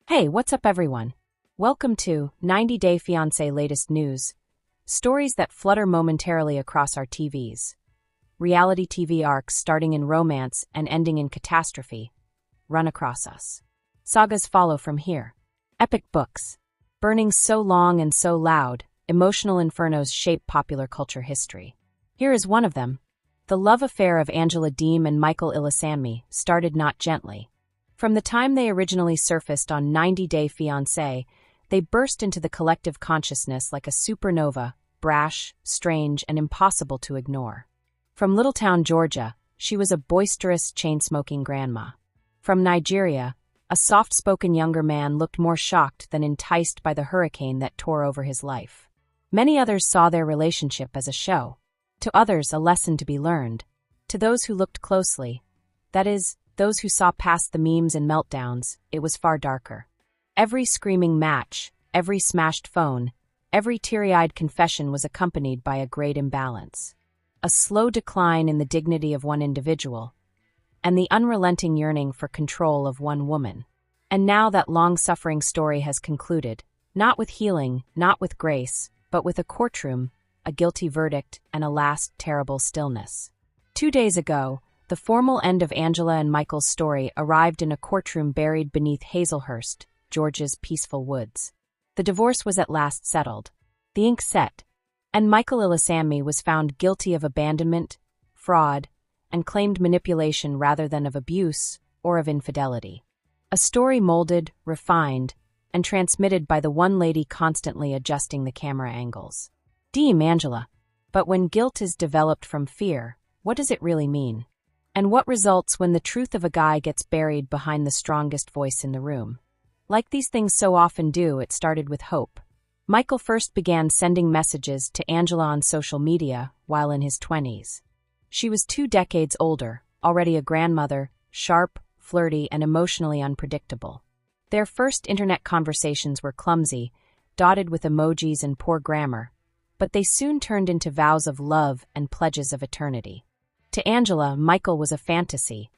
Hey, what's up, everyone? Welcome to 90 Day Fiancé latest news. Stories that flutter momentarily across our TVs. Reality TV arcs starting in romance and ending in catastrophe run across us. Sagas follow from here. Epic books. Burning so long and so loud, emotional infernos shape popular culture history. Here is one of them. The love affair of Angela Deem and Michael Ilesanmi started not gently. From the time they originally surfaced on 90 Day Fiancé, they burst into the collective consciousness like a supernova, brash, strange, and impossible to ignore. From Littletown, Georgia, she was a boisterous, chain-smoking grandma. From Nigeria, a soft-spoken younger man looked more shocked than enticed by the hurricane that tore over his life. Many others saw their relationship as a show. To others, a lesson to be learned. To those who looked closely, that is, those who saw past the memes and meltdowns, it was far darker. Every screaming match, every smashed phone, every teary-eyed confession was accompanied by a great imbalance. A slow decline in the dignity of one individual, and the unrelenting yearning for control of one woman. And now that long-suffering story has concluded, not with healing, not with grace, but with a courtroom, a guilty verdict, and a last terrible stillness. 2 days ago, the formal end of Angela and Michael's story arrived in a courtroom buried beneath Hazelhurst, Georgia's peaceful woods. The divorce was at last settled. The ink set, and Michael Ilesanmi was found guilty of abandonment, fraud, and claimed manipulation rather than of abuse or of infidelity. A story molded, refined, and transmitted by the one lady constantly adjusting the camera angles. Deem Angela. But when guilt is developed from fear, what does it really mean? And what results when the truth of a guy gets buried behind the strongest voice in the room? Like these things so often do, it started with hope. Michael first began sending messages to Angela on social media while in his 20s. She was 2 decades older, already a grandmother, sharp, flirty, and emotionally unpredictable. Their first internet conversations were clumsy, dotted with emojis and poor grammar, but they soon turned into vows of love and pledges of eternity. To Angela, Michael was a fantasy,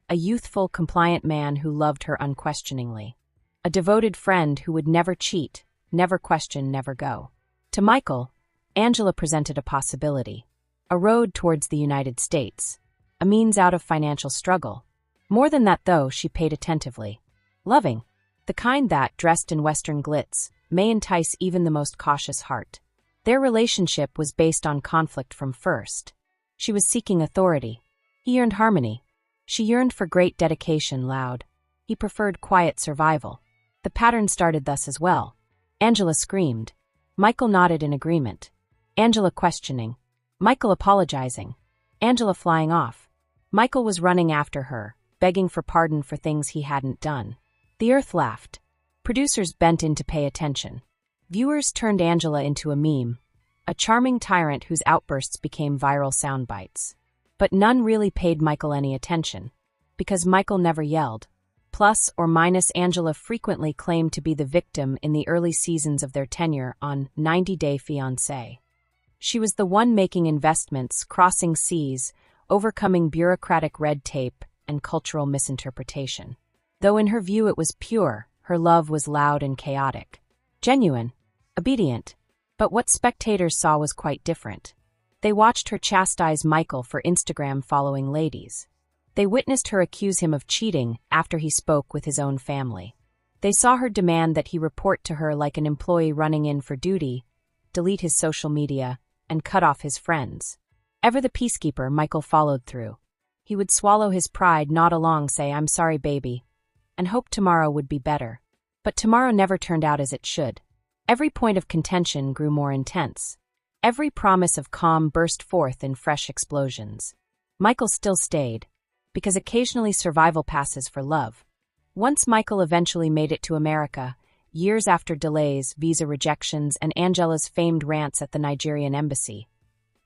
a youthful, compliant man who loved her unquestioningly, a devoted friend who would never cheat, never question, never go. To Michael, Angela presented a possibility, a road towards the United States, a means out of financial struggle. More than that, though, she paid attentively. Loving, the kind that, dressed in Western glitz, may entice even the most cautious heart. Their relationship was based on conflict from first. She was seeking authority. He yearned harmony. She yearned for great dedication, loud. He preferred quiet survival. The pattern started thus as well. Angela screamed. Michael nodded in agreement. Angela questioning. Michael apologizing. Angela flying off. Michael was running after her, begging for pardon for things he hadn't done. The earth laughed. Producers bent in to pay attention. Viewers turned Angela into a meme, a charming tyrant whose outbursts became viral sound bites. But none really paid Michael any attention, because Michael never yelled. Plus or minus, Angela frequently claimed to be the victim in the early seasons of their tenure on 90 Day Fiancé. She was the one making investments, crossing seas, overcoming bureaucratic red tape and cultural misinterpretation. Though in her view it was pure, her love was loud and chaotic. Genuine, obedient. But what spectators saw was quite different. They watched her chastise Michael for Instagram-following ladies. They witnessed her accuse him of cheating after he spoke with his own family. They saw her demand that he report to her like an employee running in for duty, delete his social media, and cut off his friends. Ever the peacekeeper, Michael followed through. He would swallow his pride, nod along, say, "I'm sorry, baby," and hope tomorrow would be better. But tomorrow never turned out as it should. Every point of contention grew more intense. Every promise of calm burst forth in fresh explosions. Michael still stayed, because occasionally survival passes for love. Once Michael eventually made it to America, years after delays, visa rejections, and Angela's famed rants at the Nigerian embassy,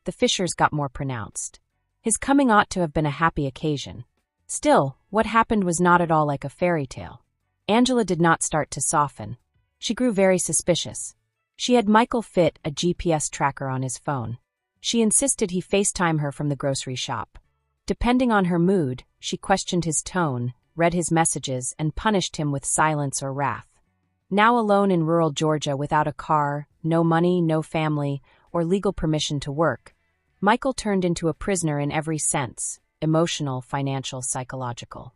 the fissures got more pronounced. His coming ought to have been a happy occasion. Still, what happened was not at all like a fairy tale. Angela did not start to soften. She grew very suspicious. She had Michael fit a GPS tracker on his phone. She insisted he FaceTime her from the grocery shop. Depending on her mood, she questioned his tone, read his messages, and punished him with silence or wrath. Now alone in rural Georgia without a car, no money, no family, or legal permission to work, Michael turned into a prisoner in every sense: emotional, financial, psychological.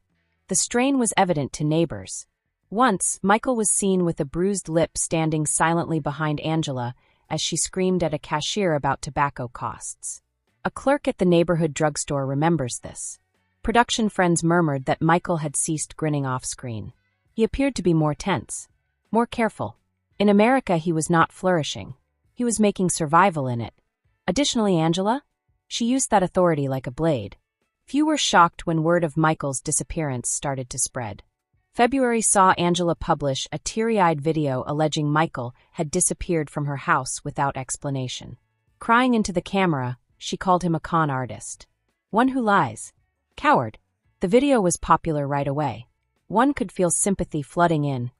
The strain was evident to neighbors. Once, Michael was seen with a bruised lip standing silently behind Angela as she screamed at a cashier about tobacco costs. A clerk at the neighborhood drugstore remembers this. Production friends murmured that Michael had ceased grinning off-screen. He appeared to be more tense, more careful. In America, he was not flourishing. He was making survival in it. Additionally, Angela? She used that authority like a blade. Few were shocked when word of Michael's disappearance started to spread. February saw Angela publish a teary-eyed video alleging Michael had disappeared from her house without explanation. Crying into the camera, she called him a con artist. One who lies. Coward. The video was popular right away. One could feel sympathy flooding in.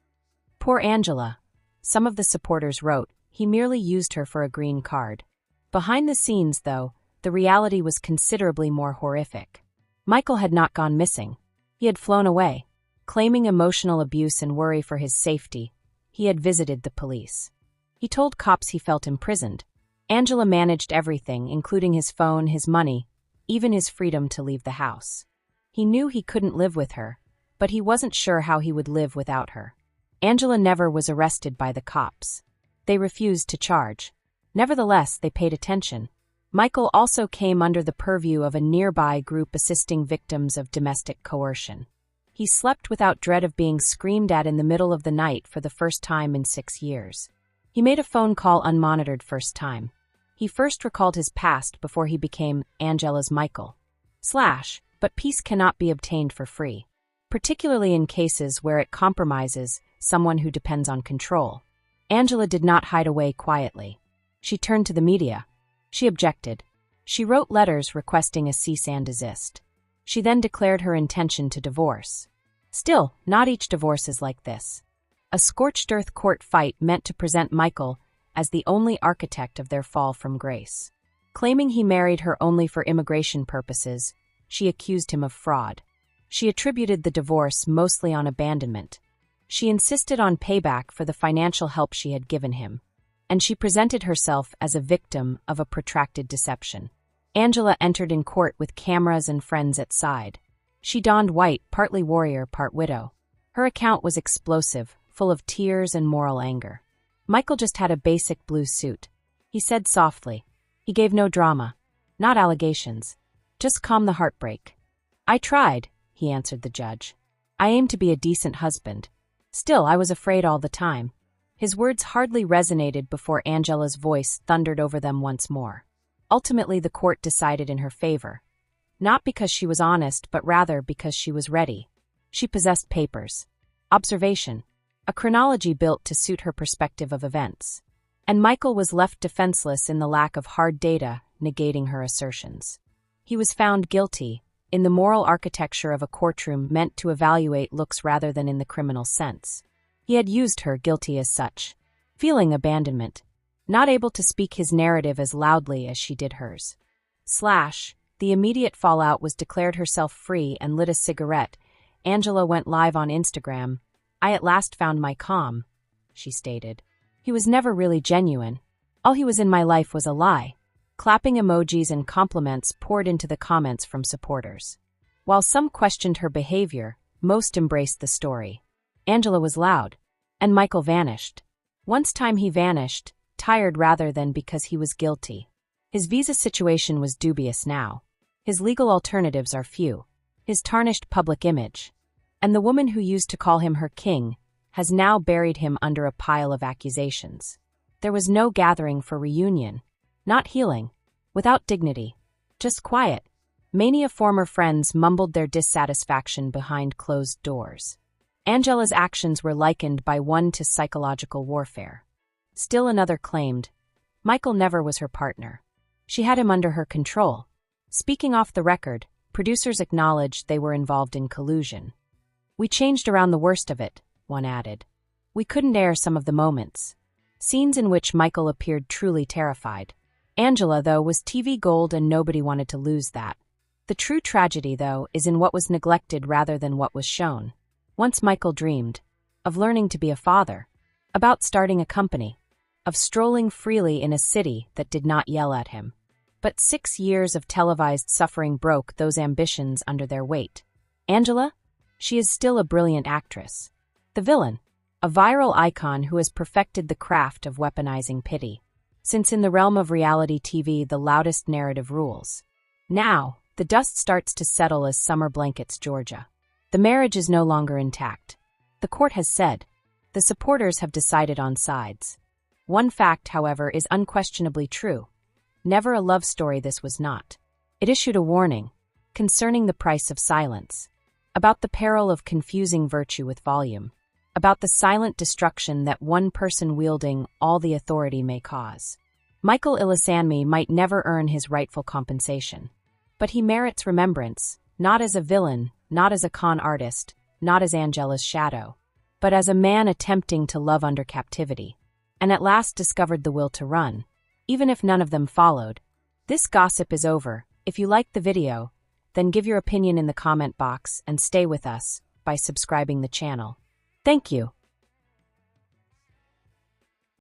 Poor Angela. Some of the supporters wrote, he merely used her for a green card. Behind the scenes, though, the reality was considerably more horrific. Michael had not gone missing. He had flown away. Claiming emotional abuse and worry for his safety, he had visited the police. He told cops he felt imprisoned. Angela managed everything, including his phone, his money, even his freedom to leave the house. He knew he couldn't live with her, but he wasn't sure how he would live without her. Angela never was arrested by the cops. They refused to charge. Nevertheless, they paid attention. Michael also came under the purview of a nearby group assisting victims of domestic coercion. He slept without dread of being screamed at in the middle of the night for the first time in 6 years. He made a phone call unmonitored first time. He first recalled his past before he became Angela's Michael. But peace cannot be obtained for free, particularly in cases where it compromises someone who depends on control. Angela did not hide away quietly. She turned to the media. She objected. She wrote letters requesting a cease and desist. She then declared her intention to divorce. Still, not each divorce is like this. A scorched earth court fight meant to present Michael as the only architect of their fall from grace. Claiming he married her only for immigration purposes, she accused him of fraud. She attributed the divorce mostly on abandonment. She insisted on payback for the financial help she had given him. And she presented herself as a victim of a protracted deception. Angela entered in court with cameras and friends at side. She donned white, partly warrior, part widow. Her account was explosive, full of tears and moral anger. Michael just had a basic blue suit. He said softly. He gave no drama. Not allegations. Just calm the heartbreak. I tried, he answered the judge. I aimed to be a decent husband. Still, I was afraid all the time. His words hardly resonated before Angela's voice thundered over them once more. Ultimately, the court decided in her favor. Not because she was honest, but rather because she was ready. She possessed papers, observation, a chronology built to suit her perspective of events. And Michael was left defenseless in the lack of hard data negating her assertions. He was found guilty, in the moral architecture of a courtroom meant to evaluate looks rather than in the criminal sense. He had used her, guilty as such. Feeling abandonment. Not able to speak his narrative as loudly as she did hers. The immediate fallout was declared herself free and lit a cigarette. Angela went live on Instagram. I at last found my calm, she stated. He was never really genuine. All he was in my life was a lie. Clapping emojis and compliments poured into the comments from supporters. While some questioned her behavior, most embraced the story. Angela was loud. And Michael vanished. Once he vanished, tired rather than because he was guilty. His visa situation was dubious now. His legal alternatives are few. His tarnished public image. And the woman who used to call him her king has now buried him under a pile of accusations. There was no gathering for reunion. Not healing. Without dignity. Just quiet. Many of former friends mumbled their dissatisfaction behind closed doors. Angela's actions were likened by one to psychological warfare. Still another claimed, Michael never was her partner. She had him under her control. Speaking off the record, producers acknowledged they were involved in collusion. We changed around the worst of it, one added. We couldn't air some of the moments. Scenes in which Michael appeared truly terrified. Angela, though, was TV gold and nobody wanted to lose that. The true tragedy, though, is in what was neglected rather than what was shown. Once Michael dreamed of learning to be a father, about starting a company, of strolling freely in a city that did not yell at him. But 6 years of televised suffering broke those ambitions under their weight. Angela? She is still a brilliant actress. The villain? A viral icon who has perfected the craft of weaponizing pity. Since in the realm of reality TV, the loudest narrative rules. Now, the dust starts to settle as summer blankets Georgia. The marriage is no longer intact. The court has said. The supporters have decided on sides. One fact, however, is unquestionably true. Never a love story this was not. It issued a warning concerning the price of silence, about the peril of confusing virtue with volume, about the silent destruction that one person wielding all the authority may cause. Michael Ilisanmi might never earn his rightful compensation, but he merits remembrance, not as a villain, not as a con artist, not as Angela's shadow, but as a man attempting to love under captivity, and at last discovered the will to run, even if none of them followed. This gossip is over. If you liked the video, then give your opinion in the comment box and stay with us by subscribing the channel. Thank you.